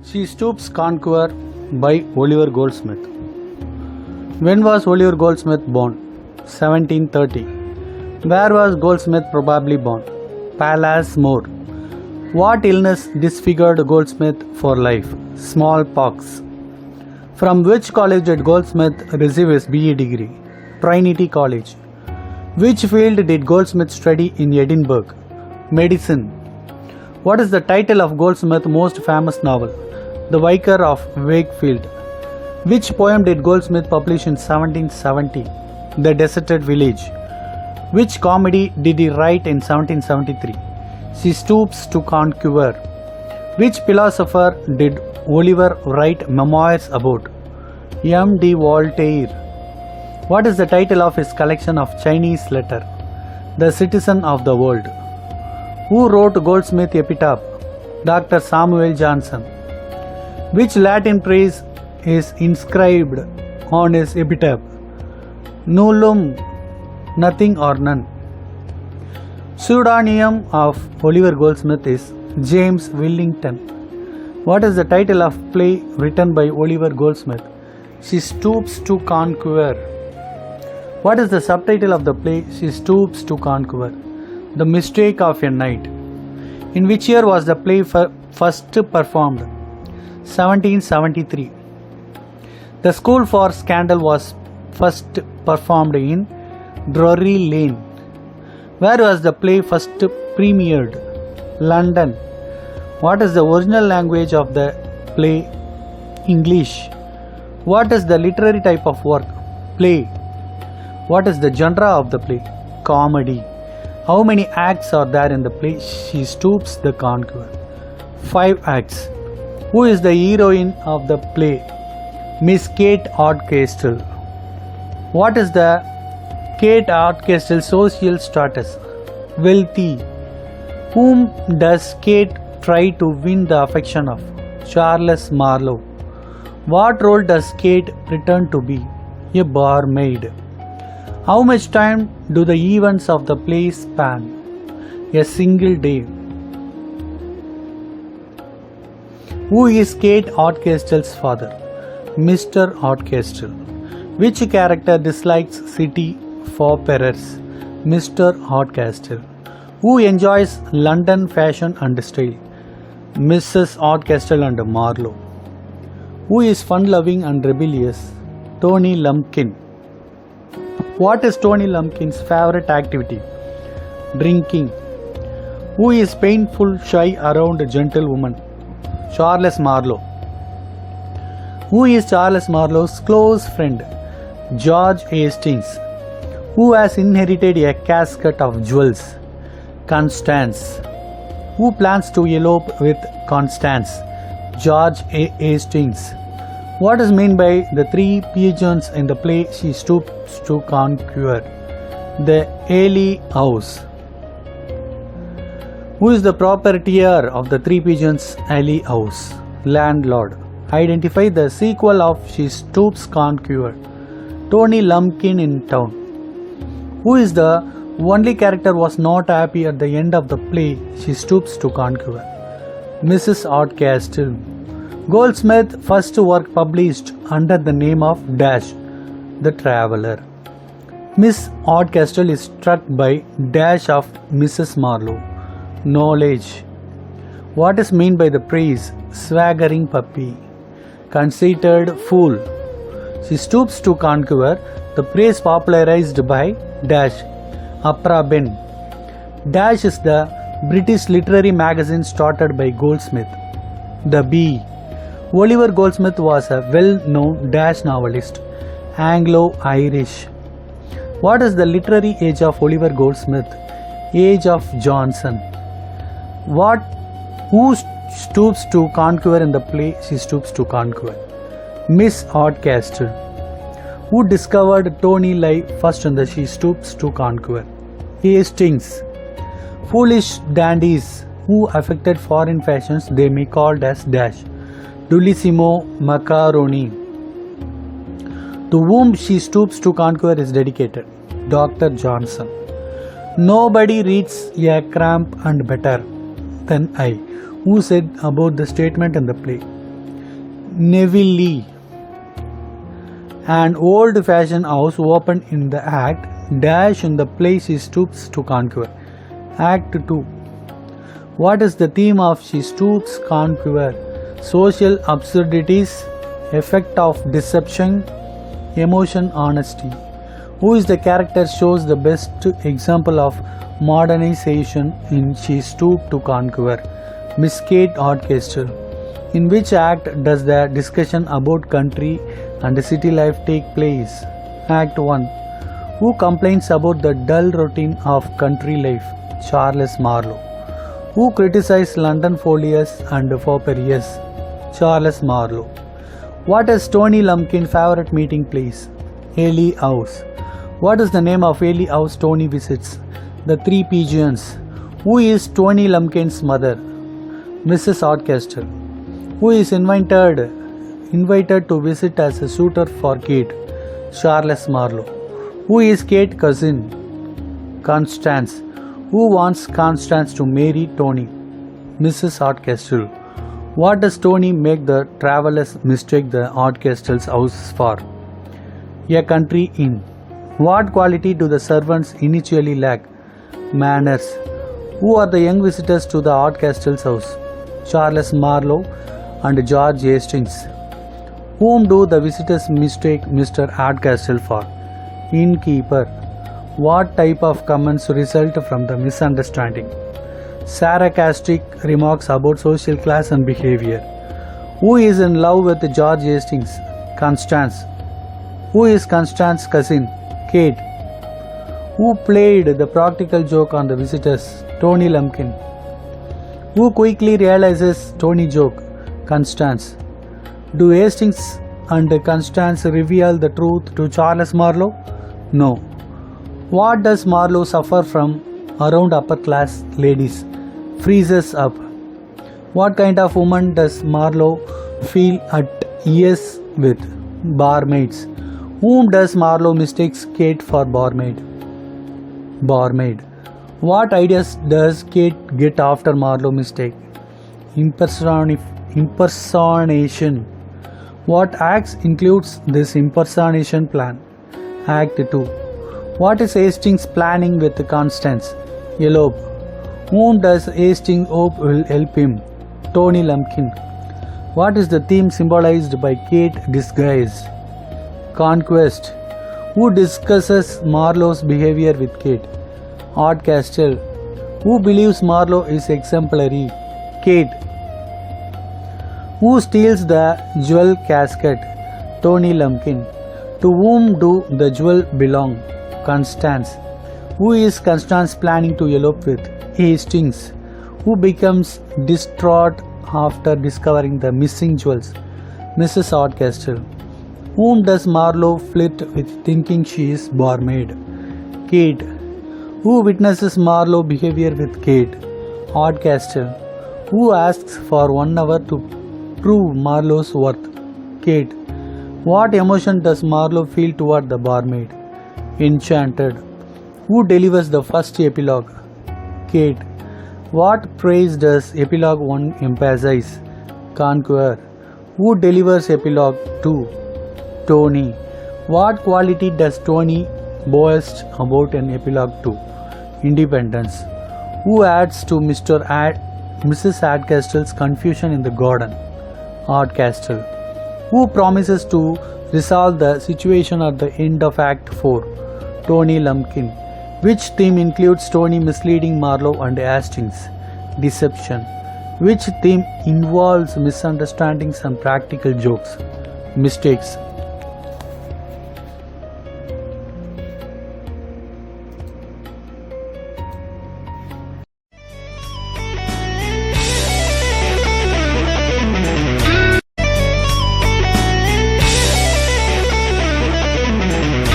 She Stoops Conquer by Oliver Goldsmith. When was Oliver Goldsmith born? 1730. Where was Goldsmith probably born? Palace Moor. What illness disfigured Goldsmith for life? Smallpox. From which college did Goldsmith receive his BE degree? Trinity College. Which field did Goldsmith study in Edinburgh? Medicine. What is the title of Goldsmith's most famous novel? The Vicar of Wakefield. Which poem did Goldsmith publish in 1770? The Deserted Village. Which comedy did he write in 1773? She Stoops to Conquer. Which philosopher did Oliver write memoirs about? M.D. Voltaire. What is the title of his collection of Chinese letters? The Citizen of the World. Who wrote Goldsmith epitaph? Dr. Samuel Johnson. Which Latin phrase is inscribed on his epitaph? Nullum, nothing or none. Pseudonym of Oliver Goldsmith is James Willington. What is the title of play written by Oliver Goldsmith? She Stoops to Conquer. What is the subtitle of the play She Stoops to Conquer? The Mistake of a Night. In which year was the play first performed? 1773. The School for Scandal was first performed in Drury Lane. Where was the play first premiered? London. What is the original language of the play? English. What is the literary type of work? Play. What is the genre of the play? Comedy. How many acts are there in the play She Stoops the Conquer? 5 acts. Who is the heroine of the play? Miss Kate Hardcastle. What is the Kate Hardcastle social status? Wealthy. Whom does Kate try to win the affection of? Charles Marlowe. What role does Kate pretend to be? A barmaid. How much time do the events of the play span? A single day. Who is Kate Hardcastle's father? Mr. Hardcastle. Which character dislikes city fopperas? Mr. Hardcastle. Who enjoys London fashion and style? Mrs. Hardcastle and Marlowe. Who is fun-loving and rebellious? Tony Lumpkin. What is Tony Lumpkin's favorite activity? Drinking. Who is painful, shy around a gentlewoman? Charles Marlowe. Who is Charles Marlowe's close friend? George Hastings. Who has inherited a casket of jewels? Constance. Who plans to elope with Constance? George Hastings. What is meant by the 3 pigeons in the play She Stoops to Conquer? The Ale House. Who is the proprietor of the 3 pigeons Ale House? Landlord. Identify the sequel of She Stoops Conquer. Tony Lumpkin in Town. Who is the only character was not happy at the end of the play She Stoops to Conquer? Mrs. Hardcastle. Goldsmith's first work published under the name of Dash, the Traveller. Miss Hardcastle is struck by Dash of Mrs. Marlowe. Knowledge. What is meant by the praise? Swaggering puppy. Conceited fool. She Stoops to Conquer. The praise popularized by Dash. Upra Ben. Dash is the British literary magazine started by Goldsmith. The Bee. Oliver Goldsmith was a well-known Dash novelist, Anglo-Irish. What is the literary age of Oliver Goldsmith? Age of Johnson. Who stoops to conquer in the play She Stoops to Conquer? Miss Hardcastle. Who discovered Tony Lie first in the She Stoops to Conquer? Hastings. Foolish dandies who affected foreign fashions they may called as Dash. Dullissimo Macaroni. To whom She Stoops to Conquer is dedicated? Dr. Johnson. Nobody reads a cramp and better than I. Who said about the statement in the play? Neville. An old-fashioned house opened in the act dash in the place she stoops to conquer. Act 2. What is the theme of She Stoops Conquer? Social absurdities, effect of deception, emotion, honesty. Who is the character shows the best example of modernization in She Stooped to Conquer? Miss Kate Hardcastle. In which act does the discussion about country and city life take place? Act 1. Who complains about the dull routine of country life? Charles Marlowe. Who criticized London folios and fopperies? Charles Marlowe. What is Tony Lumpkin's favorite meeting place? Ely House. What is the name of Ely House Tony visits? The Three Pigeons. Who is Tony Lumpkin's mother? Mrs. Hardcastle. Who is invited to visit as a suitor for Kate? Charles Marlowe. Who is Kate's cousin? Constance. Who wants Constance to marry Tony? Mrs. Hardcastle. What does Tony make the travelers mistake the Hardcastle's house for? A country inn. What quality do the servants initially lack? Manners. Who are the young visitors to the Hardcastle's house? Charles Marlowe and George Hastings. Whom do the visitors mistake Mr. Hardcastle for? Innkeeper. What type of comments result from the misunderstanding? Sarcastic remarks about social class and behavior. Who is in love with George Hastings? Constance. Who is Constance's cousin? Kate. Who played the practical joke on the visitors? Tony Lumpkin. Who quickly realizes Tony joke? Constance. Do Hastings and Constance reveal the truth to Charles Marlowe? No. What does Marlowe suffer from around upper class ladies? Freezes up. What kind of woman does Marlowe feel at ease with? Barmaids. Whom does Marlowe mistakes Kate for barmaid? Barmaid. What ideas does Kate get after Marlowe mistake? Impersonation. What acts includes this impersonation plan? Act 2. What is Hastings planning with Constance? Elope. Whom does Hastings hope will help him? Tony Lumpkin. What is the theme symbolized by Kate disguise? Conquest. Who discusses Marlowe's behavior with Kate? Hardcastle. Who believes Marlowe is exemplary? Kate. Who steals the jewel casket? Tony Lumpkin. To whom do the jewel belong? Constance. Who is Constance planning to elope with? Hastings. Who becomes distraught after discovering the missing jewels? Mrs. Hardcastle. Whom does Marlowe flirt with thinking she is barmaid? Kate. Who witnesses Marlowe's behavior with Kate? Hardcastle. Who asks for 1 hour to prove Marlowe's worth? Kate. What emotion does Marlowe feel toward the barmaid? Enchanted. Who delivers the first epilogue? Kate. What praise does epilogue 1 emphasize? Conqueror. Who delivers epilogue 2? Tony. What quality does Tony boast about in epilogue 2? Independence. Who adds to Mrs. Hardcastle's confusion in the garden? Hardcastle. Who promises to resolve the situation at the end of Act 4? Tony Lumpkin. Which theme includes Tony misleading Marlowe and Hastings? Deception. Which theme involves misunderstandings and practical jokes? Mistakes.